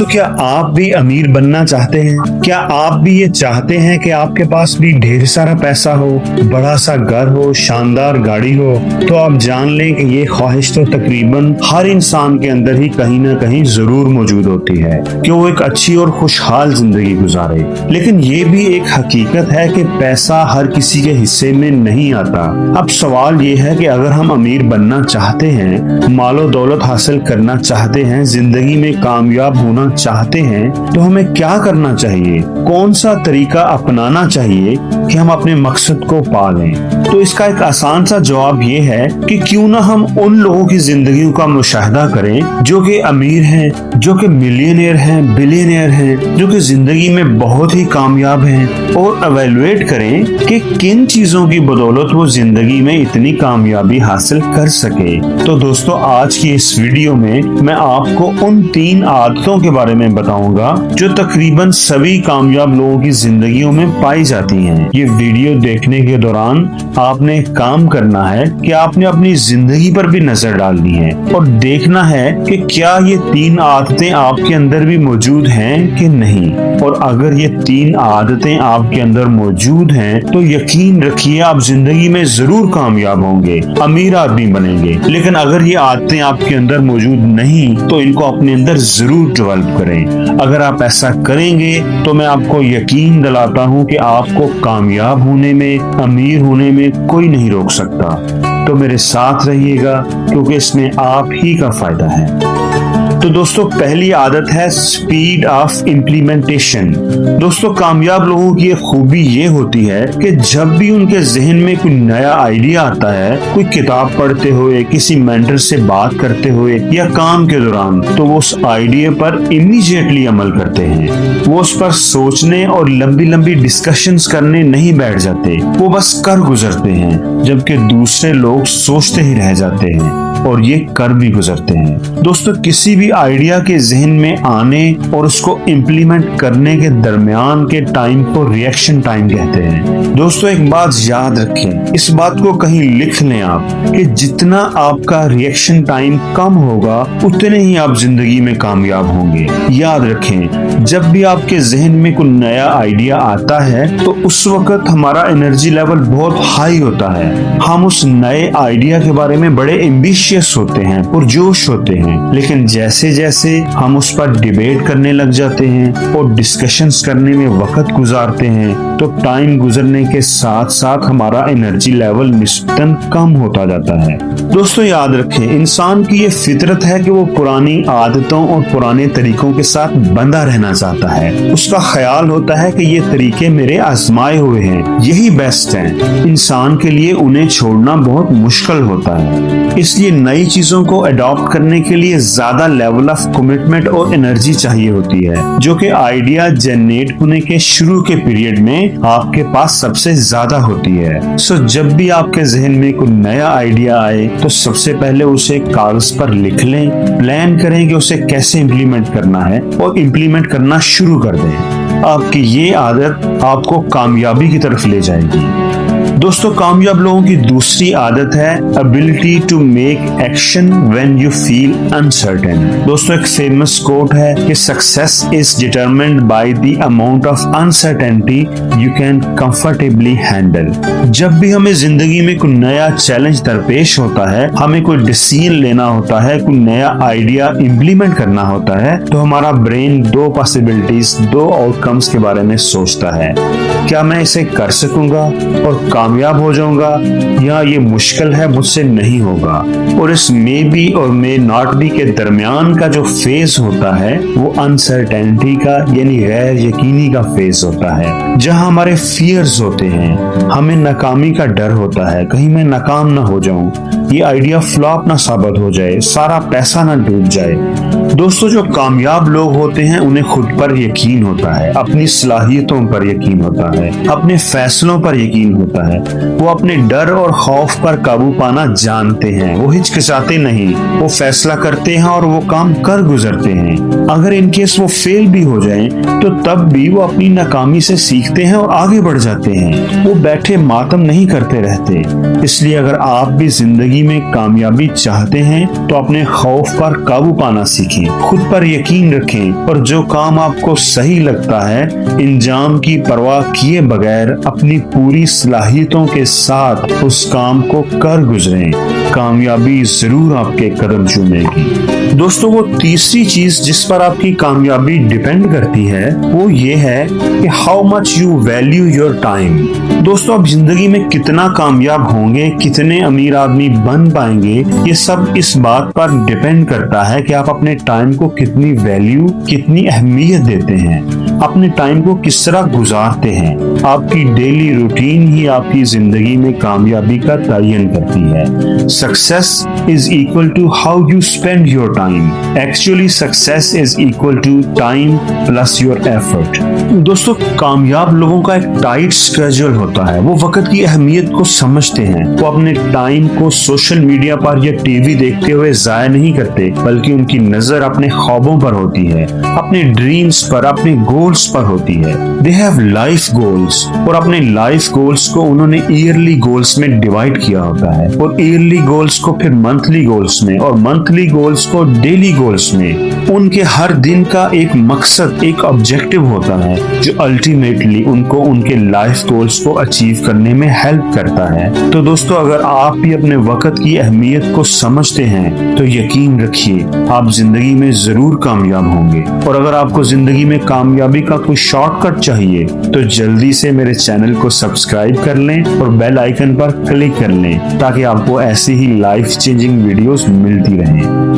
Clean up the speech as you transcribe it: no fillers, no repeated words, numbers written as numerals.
तो क्या आप भी अमीर बनना चाहते हैं? क्या आप भी ये चाहते हैं कि आपके पास भी ढेर सारा पैसा हो, बड़ा सा घर हो, शानदार गाड़ी हो? तो आप जान लें कि ये ख्वाहिश तो तकरीबन हर इंसान के अंदर ही कहीं ना कहीं जरूर मौजूद होती है कि वो एक अच्छी और खुशहाल जिंदगी गुजारे। लेकिन ये भी एक हकीकत है कि पैसा हर किसी के हिस्से में नहीं आता। अब सवाल ये है कि अगर हम अमीर बनना चाहते हैं, मालो दौलत हासिल करना चाहते हैं, जिंदगी में कामयाब होना चाहते हैं, तो हमें क्या करना चाहिए? कौन सा तरीका अपनाना चाहिए कि हम अपने मकसद को पा लें? तो इसका एक आसान सा जवाब ये है कि क्यों ना हम उन लोगों की जिंदगियों का मुशाहिदा करें जो कि अमीर हैं, जो कि मिलियनेयर हैं, बिलियनेयर हैं, जो कि जिंदगी में बहुत ही कामयाब हैं, और एवेलुएट करें कि किन चीजों की बदौलत वो जिंदगी में इतनी कामयाबी हासिल कर सके। तो दोस्तों, आज की इस वीडियो में मैं आपको उन 3 आदतों के बारे में बताऊंगा जो तकरीबन सभी कामयाब लोगों की जिंदगियों में पाई जाती हैं। ये वीडियो देखने के दौरान आपने एक काम करना है कि आपने अपनी जिंदगी पर भी नजर डालनी है और देखना है कि क्या ये 3 आदतें आपके अंदर भी मौजूद हैं कि नहीं। और अगर ये 3 आदतें आपके अंदर मौजूद हैं तो यकीन रखिए आप जिंदगी में जरूर कामयाब होंगे, अमीर आदमी बनेंगे। लेकिन अगर ये आदतें आपके अंदर मौजूद नहीं तो इनको अपने अंदर जरूर डेवलप करें। अगर आप ऐसा करेंगे तो मैं आपको यकीन दिलाता हूँ कि आपको कामयाब होने में, अमीर होने में कोई नहीं रोक सकता। तो मेरे साथ रहिएगा क्योंकि इसमें आप ही का फायदा है। तो दोस्तों, पहली आदत है स्पीड ऑफ इम्प्लीमेंटेशन। दोस्तों, कामयाब लोगों की एक खूबी ये होती है कि जब भी उनके जहन में कोई नया आइडिया आता है, कोई किताब पढ़ते हुए, किसी मेंटर से बात करते हुए या काम के दौरान, तो वो उस आइडिया पर इमीडिएटली अमल करते हैं। वो उस पर सोचने और लंबी लंबी डिस्कशंस करने नहीं बैठ जाते, वो बस कर गुजरते हैं, जबकि दूसरे लोग सोचते ही रह जाते हैं और ये कर भी गुजरते हैं। दोस्तों, किसी भी आइडिया के जहन में आने और उसको इम्प्लीमेंट करने के दरमियान के टाइम को रिएक्शन टाइम कहते हैं। दोस्तों, एक बात याद रखें, इस बात को कहीं लिख लें आप कि जितना आपका रिएक्शन टाइम कम होगा उतने ही आप जिंदगी में कामयाब होंगे। याद रखें, जब भी आपके जहन में कोई नया आइडिया आता है तो उस वक्त हमारा एनर्जी लेवल बहुत हाई होता है। हम उस नए आइडिया के बारे में बड़े एम्बिशियस होते हैं, पुरजोश होते हैं। लेकिन जैसे जैसे हम उस पर डिबेट करने लग जाते हैं और डिस्कशंस करने में वक्त गुजारते हैं तो टाइम गुजरने के साथ साथ हमारा एनर्जी लेवल निस्बतन कम होता जाता है। दोस्तों, याद रखें, इंसान की ये फितरत है कि वो पुरानी आदतों और पुराने तरीकों के साथ बंधा रहना चाहता है। उसका ख्याल होता है कि ये तरीके मेरे आजमाए हुए हैं, यही बेस्ट हैं। इंसान के लिए उन्हें छोड़ना बहुत मुश्किल होता है, इसलिए नई चीजों को अडॉप्ट करने के लिए ज्यादा लेवल ऑफ कमिटमेंट और एनर्जी चाहिए होती है, जो कि आइडिया जनरेट होने के शुरू के पीरियड में आपके पास सबसे ज्यादा होती है। सो जब भी आपके जहन में कोई नया आइडिया आए तो सबसे पहले उसे कागज पर लिख लें, प्लान करें कि उसे कैसे इम्प्लीमेंट करना है और इम्प्लीमेंट करना शुरू कर दें। आपकी ये आदत आपको कामयाबी की तरफ ले जाएगी। दोस्तों, कामयाब लोगों की दूसरी आदत है ability to make action when you feel uncertain. दोस्तों, एक फेमस कोट है कि success is determined by the amount of uncertainty you can comfortably handle. जब भी हमें जिंदगी में कोई नया चैलेंज दरपेश होता है, हमें कोई डिसीजन लेना होता है, कोई नया आइडिया इम्प्लीमेंट करना होता है, तो हमारा ब्रेन 2 पॉसिबिलिटीज, 2 आउटकम्स के बारे में सोचता है। क्या मैं इसे कर सकूंगा और कामयाब हो जाऊंगा, या ये मुश्किल है, मुझसे नहीं होगा। और इस मे बी और मे नॉट बी के दरमियान का जो फेज होता है वो अनसर्टेनिटी का यानी गैर यकीनी का फेज होता है, जहां हमारे फियर्स होते हैं, हमें नाकामी का डर होता है, कहीं मैं नाकाम ना हो जाऊं, ये आइडिया फ्लॉप ना साबित हो जाए, सारा पैसा ना डूब जाए। दोस्तों, जो कामयाब लोग होते हैं उन्हें खुद पर यकीन होता है, अपनी सलाहियतों पर यकीन होता है, अपने फैसलों पर यकीन होता है। वो अपने डर और खौफ पर काबू पाना जानते हैं, वो हिचकिचाते नहीं, वो फैसला करते हैं और वो काम कर गुजरते हैं। अगर इनकेस वो फेल भी हो जाएं, तो तब भी वो अपनी नाकामी से सीखते हैं और आगे बढ़ जाते हैं। वो बैठे मातम नहीं करते रहते। इसलिए अगर आप भी जिंदगी में कामयाबी चाहते हैं तो अपने खौफ पर काबू पाना सीखें। रखें, खुद पर यकीन रखें और जो काम आपको सही लगता है इंजाम की परवाह किए बगैर अपनी पूरी सलाहियतों के साथ उस काम को कर गुजरें। कामयाबी जरूर आपके कदम चूमेगी। दोस्तों, वो तीसरी चीज जिस पर आपकी कामयाबी डिपेंड करती है वो ये है कि how much you value your time. दोस्तों, आप जिंदगी में कितना कामयाब होंगे, कितने अमीर आदमी बन पाएंगे, ये सब इस बात पर डिपेंड करता है कि आप अपने टाइम को कितनी वैल्यू, कितनी अहमियत देते हैं, अपने टाइम को किस तरह गुजारते हैं। आपकी डेली रूटीन ही आपकी जिंदगी में कामयाबी का तयन करती है। Success is equal to how you spend your time. Actually success is equal to time plus your effort. दोस्तों, कामयाब लोगों का एक टाइट स्केड्यूल होता है। वो वक्त की अहमियत को समझते हैं। वो अपने टाइम को सोशल मीडिया पर या टीवी देखते हुए जाया नहीं करते, बल्कि उनकी नजर अपने ख्वाबों पर होती है, अपने ड्रीम्स पर, अपने गोल्स पर होती है। दे हैव लाइफ गोल्स और अपने लाइफ गोल्स को उन्होंने ईयरली गोल्स में डिवाइड किया होता है और ईयरली गोल्स को फिर मंथली गोल्स में और मंथली गोल्स को डेली गोल्स में। उनके हर दिन का एक मकसद, एक ऑब्जेक्टिव होता है जो अल्टीमेटली उनको उनके लाइफ गोल्स को अचीव करने में हेल्प करता है। तो दोस्तों, अगर आप भी अपने वक्त की अहमियत को समझते हैं तो यकीन रखिए आप जिंदगी में जरूर कामयाब होंगे। और अगर आपको जिंदगी में कामयाबी का कोई शॉर्टकट चाहिए तो जल्दी से मेरे चैनल को सब्सक्राइब कर लें और बेल आइकन पर क्लिक कर लें ताकि आपको ऐसी ही लाइफ चेंजिंग वीडियोस मिलती रहें।